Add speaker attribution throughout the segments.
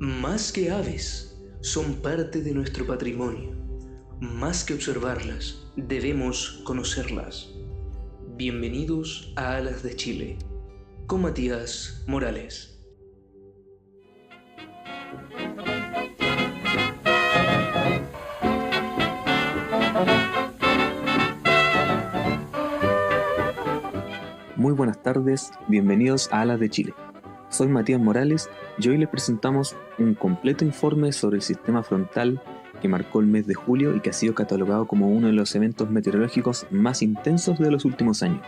Speaker 1: Más que aves, son parte de nuestro patrimonio. Más que observarlas, debemos conocerlas. Bienvenidos a Alas de Chile, con Matías Morales.
Speaker 2: Muy buenas tardes, bienvenidos a Alas de Chile. Soy Matías Morales y hoy les presentamos un completo informe sobre el sistema frontal que marcó el mes de julio y que ha sido catalogado como uno de los eventos meteorológicos más intensos de los últimos años.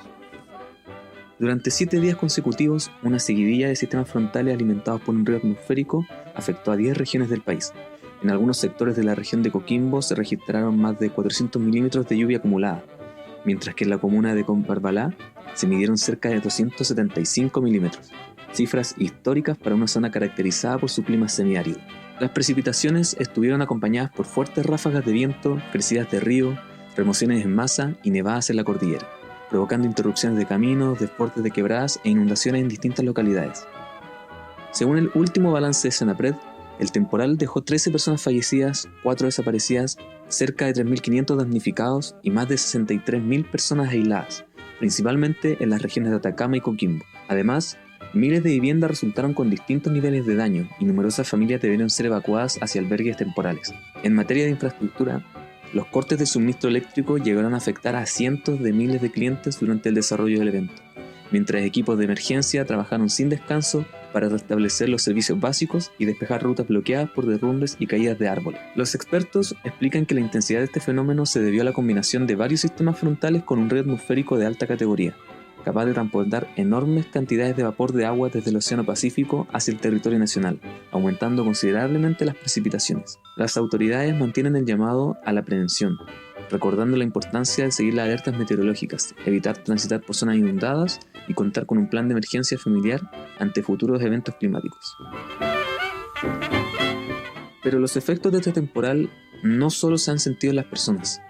Speaker 2: Durante 7 días consecutivos, una seguidilla de sistemas frontales alimentados por un río atmosférico afectó a 10 regiones del país. En algunos sectores de la región de Coquimbo se registraron más de 400 milímetros de lluvia acumulada, mientras que en la comuna de Comparbalá se midieron cerca de 275 milímetros, cifras históricas para una zona caracterizada por su clima semiárido. Las precipitaciones estuvieron acompañadas por fuertes ráfagas de viento, crecidas de río, remociones en masa y nevadas en la cordillera, provocando interrupciones de caminos, desbordes de quebradas e inundaciones en distintas localidades. Según el último balance de Senapred, el temporal dejó 13 personas fallecidas, 4 desaparecidas, cerca de 3.500 damnificados y más de 63.000 personas aisladas, principalmente en las regiones de Atacama y Coquimbo. Además, miles de viviendas resultaron con distintos niveles de daño y numerosas familias debieron ser evacuadas hacia albergues temporales. En materia de infraestructura, los cortes de suministro eléctrico llegaron a afectar a cientos de miles de clientes durante el desarrollo del evento, mientras equipos de emergencia trabajaron sin descanso para restablecer los servicios básicos y despejar rutas bloqueadas por derrumbes y caídas de árboles. Los expertos explican que la intensidad de este fenómeno se debió a la combinación de varios sistemas frontales con un río atmosférico de alta categoría, capaz de transportar enormes cantidades de vapor de agua desde el Océano Pacífico hacia el territorio nacional, aumentando considerablemente las precipitaciones. Las autoridades mantienen el llamado a la prevención, recordando la importancia de seguir las alertas meteorológicas, evitar transitar por zonas inundadas y contar con un plan de emergencia familiar ante futuros eventos climáticos. Pero los efectos de este temporal no solo se han sentido en las personas.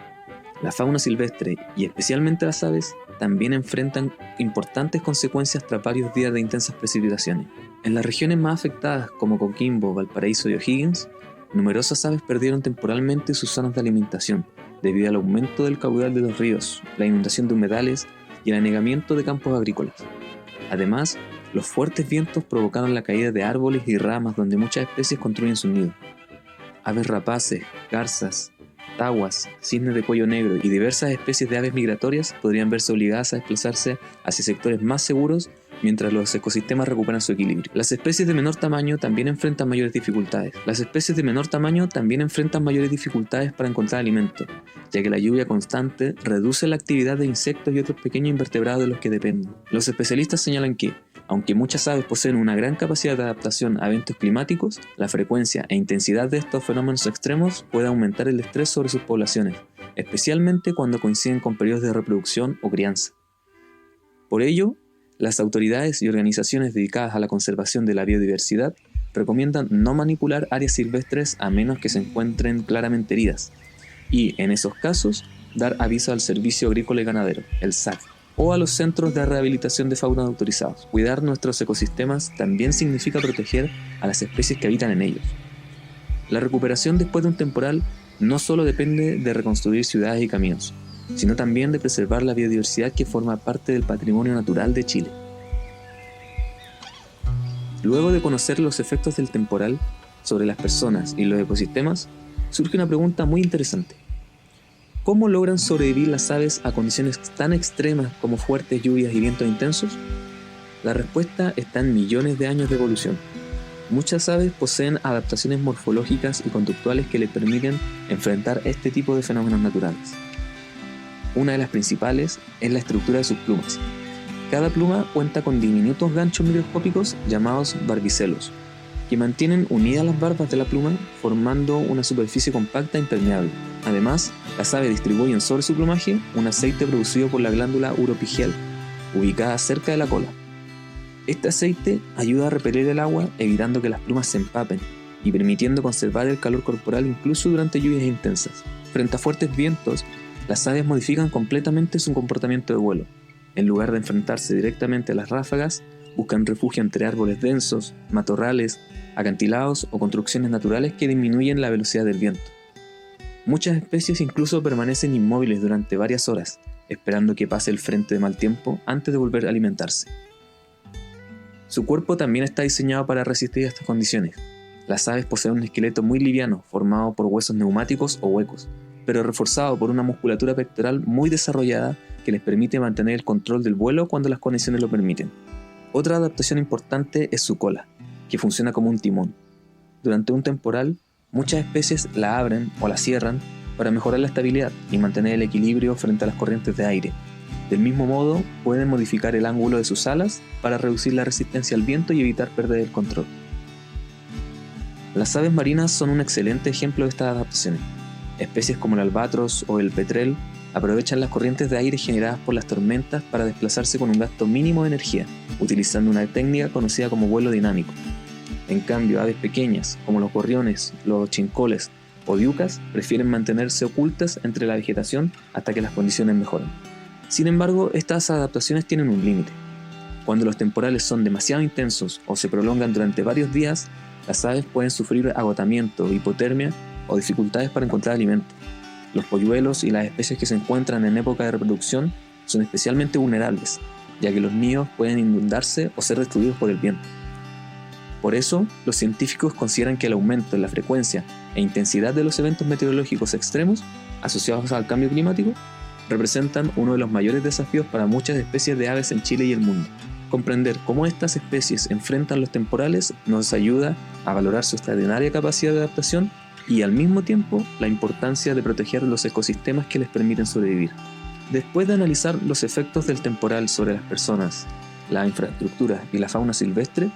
Speaker 2: La fauna silvestre, y especialmente las aves, también enfrentan importantes consecuencias tras varios días de intensas precipitaciones. En las regiones más afectadas, como Coquimbo, Valparaíso y O'Higgins, numerosas aves perdieron temporalmente sus zonas de alimentación, debido al aumento del caudal de los ríos, la inundación de humedales y el anegamiento de campos agrícolas. Además, los fuertes vientos provocaron la caída de árboles y ramas donde muchas especies construyen sus nidos. Aves rapaces, garzas, taguas, cisnes de cuello negro y diversas especies de aves migratorias podrían verse obligadas a desplazarse hacia sectores más seguros mientras los ecosistemas recuperan su equilibrio. Las especies de menor tamaño también enfrentan mayores dificultades. Para encontrar alimento, ya que la lluvia constante reduce la actividad de insectos y otros pequeños invertebrados de los que dependen. Los especialistas señalan que, aunque muchas aves poseen una gran capacidad de adaptación a eventos climáticos, la frecuencia e intensidad de estos fenómenos extremos puede aumentar el estrés sobre sus poblaciones, especialmente cuando coinciden con periodos de reproducción o crianza. Por ello, las autoridades y organizaciones dedicadas a la conservación de la biodiversidad recomiendan no manipular áreas silvestres a menos que se encuentren claramente heridas y, en esos casos, dar aviso al Servicio Agrícola y Ganadero, el SAC, o a los centros de rehabilitación de fauna autorizados. Cuidar nuestros ecosistemas también significa proteger a las especies que habitan en ellos. La recuperación después de un temporal no solo depende de reconstruir ciudades y caminos, sino también de preservar la biodiversidad que forma parte del patrimonio natural de Chile. Luego de conocer los efectos del temporal sobre las personas y los ecosistemas, surge una pregunta muy interesante. ¿Cómo logran sobrevivir las aves a condiciones tan extremas como fuertes lluvias y vientos intensos? La respuesta está en millones de años de evolución. Muchas aves poseen adaptaciones morfológicas y conductuales que les permiten enfrentar este tipo de fenómenos naturales. Una de las principales es la estructura de sus plumas. Cada pluma cuenta con diminutos ganchos microscópicos llamados barbicelos, que mantienen unidas las barbas de la pluma formando una superficie compacta e impermeable. Además, las aves distribuyen sobre su plumaje un aceite producido por la glándula uropigial, ubicada cerca de la cola. Este aceite ayuda a repeler el agua, evitando que las plumas se empapen y permitiendo conservar el calor corporal incluso durante lluvias intensas. Frente a fuertes vientos, las aves modifican completamente su comportamiento de vuelo. En lugar de enfrentarse directamente a las ráfagas, Buscan refugio entre árboles densos, matorrales, acantilados o construcciones naturales que disminuyen la velocidad del viento. Muchas especies incluso permanecen inmóviles durante varias horas, esperando que pase el frente de mal tiempo antes de volver a alimentarse. Su cuerpo también está diseñado para resistir a estas condiciones. Las aves poseen un esqueleto muy liviano, formado por huesos neumáticos o huecos, pero reforzado por una musculatura pectoral muy desarrollada que les permite mantener el control del vuelo cuando las condiciones lo permiten. Otra adaptación importante es su cola, que funciona como un timón. Durante un temporal, muchas especies la abren o la cierran para mejorar la estabilidad y mantener el equilibrio frente a las corrientes de aire. Del mismo modo, pueden modificar el ángulo de sus alas para reducir la resistencia al viento y evitar perder el control. Las aves marinas son un excelente ejemplo de estas adaptaciones. Especies como el albatros o el petrel aprovechan las corrientes de aire generadas por las tormentas para desplazarse con un gasto mínimo de energía, utilizando una técnica conocida como vuelo dinámico. En cambio, aves pequeñas, como los gorriones, los chincoles o diucas, prefieren mantenerse ocultas entre la vegetación hasta que las condiciones mejoren. Sin embargo, estas adaptaciones tienen un límite. Cuando los temporales son demasiado intensos o se prolongan durante varios días, las aves pueden sufrir agotamiento, hipotermia o dificultades para encontrar alimento. Los polluelos y las especies que se encuentran en época de reproducción son especialmente vulnerables, ya que los nidos pueden inundarse o ser destruidos por el viento. Por eso, los científicos consideran que el aumento en la frecuencia e intensidad de los eventos meteorológicos extremos asociados al cambio climático representan uno de los mayores desafíos para muchas especies de aves en Chile y el mundo. Comprender cómo estas especies enfrentan los temporales nos ayuda a valorar su extraordinaria capacidad de adaptación y al mismo tiempo la importancia de proteger los ecosistemas que les permiten sobrevivir. Después de analizar los efectos del temporal sobre las personas, la infraestructura y la fauna silvestre,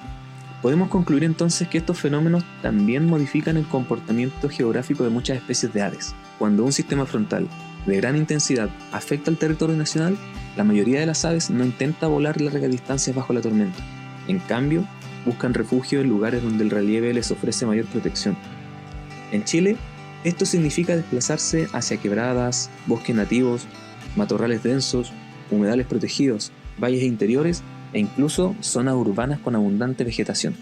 Speaker 2: podemos concluir entonces que estos fenómenos también modifican el comportamiento geográfico de muchas especies de aves. Cuando un sistema frontal de gran intensidad afecta al territorio nacional, la mayoría de las aves no intenta volar largas distancias bajo la tormenta. En cambio, buscan refugio en lugares donde el relieve les ofrece mayor protección. En Chile, esto significa desplazarse hacia quebradas, bosques nativos, matorrales densos, humedales protegidos, valles interiores e incluso zonas urbanas con abundante vegetación.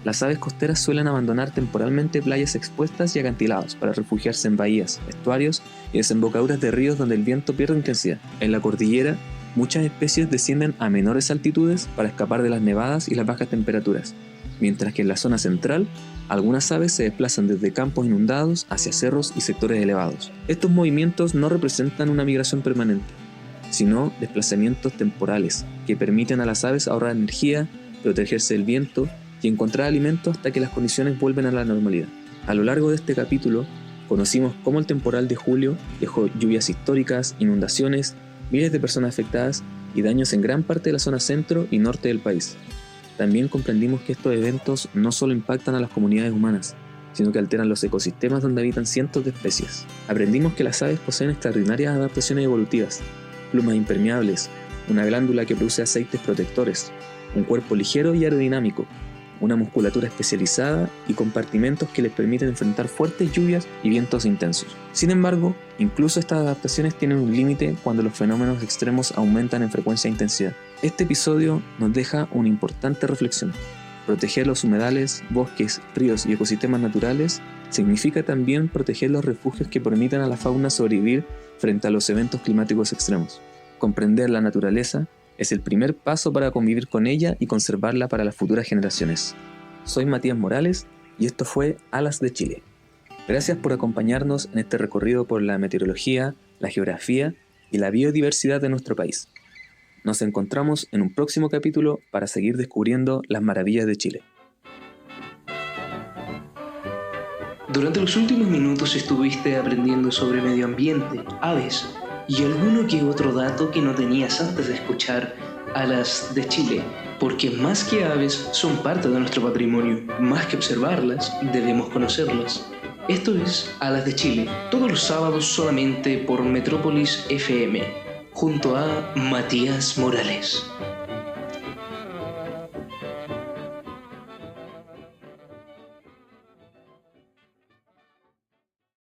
Speaker 2: Las aves costeras suelen abandonar temporalmente playas expuestas y acantilados para refugiarse en bahías, estuarios y desembocaduras de ríos donde el viento pierde intensidad. En la cordillera, muchas especies descienden a menores altitudes para escapar de las nevadas y las bajas temperaturas, mientras que en la zona central, algunas aves se desplazan desde campos inundados hacia cerros y sectores elevados. Estos movimientos no representan una migración permanente, sino desplazamientos temporales que permiten a las aves ahorrar energía, protegerse del viento y encontrar alimento hasta que las condiciones vuelven a la normalidad. A lo largo de este capítulo, conocimos cómo el temporal de julio dejó lluvias históricas, inundaciones, miles de personas afectadas y daños en gran parte de la zona centro y norte del país. También comprendimos que estos eventos no solo impactan a las comunidades humanas, sino que alteran los ecosistemas donde habitan cientos de especies. Aprendimos que las aves poseen extraordinarias adaptaciones evolutivas, plumas impermeables, una glándula que produce aceites protectores, un cuerpo ligero y aerodinámico, una musculatura especializada y compartimentos que les permiten enfrentar fuertes lluvias y vientos intensos. Sin embargo, incluso estas adaptaciones tienen un límite cuando los fenómenos extremos aumentan en frecuencia e intensidad. Este episodio nos deja una importante reflexión. Proteger los humedales, bosques, ríos y ecosistemas naturales significa también proteger los refugios que permitan a la fauna sobrevivir frente a los eventos climáticos extremos. Comprender la naturaleza es el primer paso para convivir con ella y conservarla para las futuras generaciones. Soy Matías Morales y esto fue Alas de Chile. Gracias por acompañarnos en este recorrido por la meteorología, la geografía y la biodiversidad de nuestro país. Nos encontramos en un próximo capítulo para seguir descubriendo las maravillas de Chile.
Speaker 1: Durante los últimos minutos estuviste aprendiendo sobre medio ambiente, aves y alguno que otro dato que no tenías antes de escuchar Alas de Chile, porque más que aves son parte de nuestro patrimonio, más que observarlas, debemos conocerlas. Esto es Alas de Chile, todos los sábados solamente por Metrópolis FM, junto a Matías Morales.